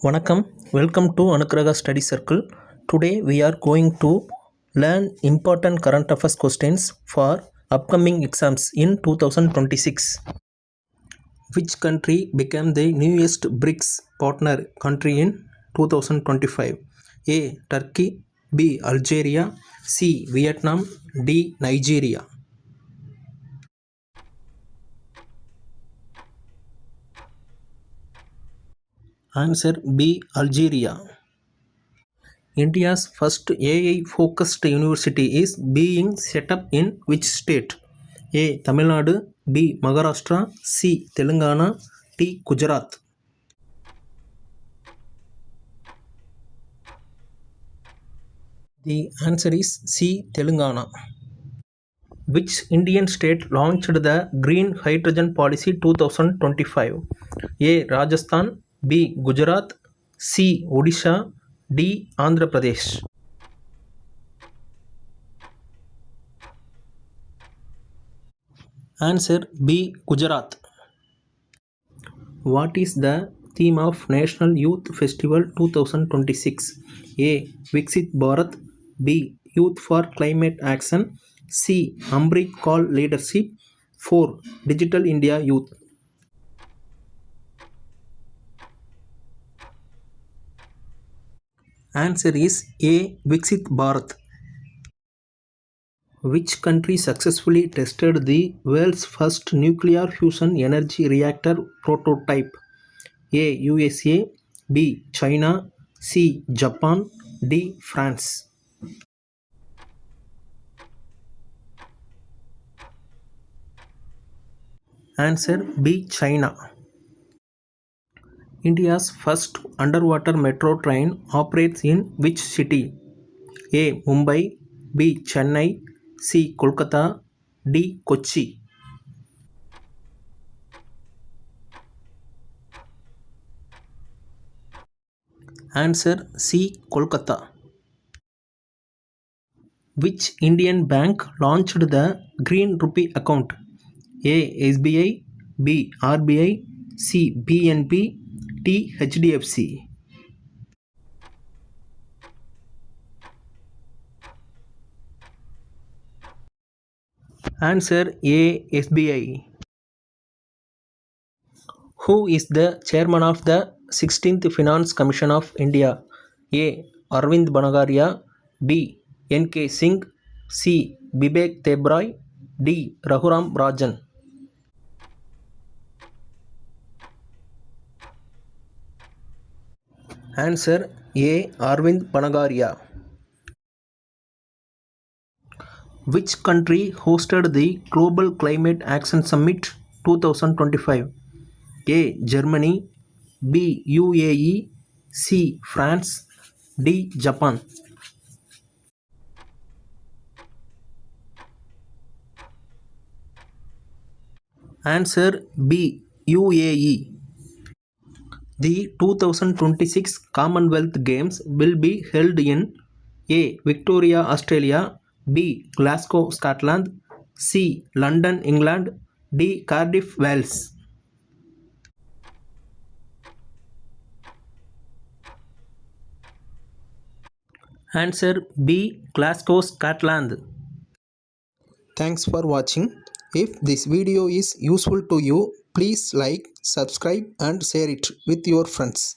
Vanakkam, welcome to Anukraha Study Circle. Today we are going to learn important current affairs questions for upcoming exams in 2026. Which country became the newest BRICS partner country in 2025? A. Turkey, B. Algeria, C. Vietnam, D. Nigeria. Answer B. Algeria. India's first AI-focused university is being set up in which state? A. Tamil Nadu, B. Maharashtra, C. Telangana, D. Gujarat. The answer is C. Telangana. Which Indian state launched the Green Hydrogen Policy 2025? A. Rajasthan, B. Gujarat, C. Odisha, D. Andhra Pradesh. Answer B. Gujarat. What is the theme of National Youth Festival 2026? A. Viksit Bharat, B. Youth for Climate Action, C. Amrit Call Leadership, 4. Digital India Youth. Answer is A. Viksit Bharat. Which country successfully tested the world's first nuclear fusion energy reactor prototype? A. USA, B. China, C. Japan, D. France. Answer B. China. India's first underwater metro train operates in which city? A. Mumbai, B. Chennai, C. Kolkata, D. Kochi. Answer C. Kolkata. Which Indian bank launched the Green Rupee account? A. SBI, B. RBI, C. BNB, D. HDFC. Answer A. SBI. Who is the chairman of the 16th Finance Commission of India? A. Arvind Banagaria, B. N.K. Singh, C. Bibek Debroy, D. Raghuram Rajan. Answer A. Arvind Banagaria. Which country hosted the Global Climate Action Summit 2025? A. Germany, B. UAE, C. France, D. Japan. Answer B. UAE. The 2026 Commonwealth Games will be held in A. Victoria, Australia, B. Glasgow, Scotland, C. London, England, D. Cardiff, Wales. Answer B. Glasgow, Scotland. Thanks for watching. If this video is useful to you, please like, subscribe and share it with your friends.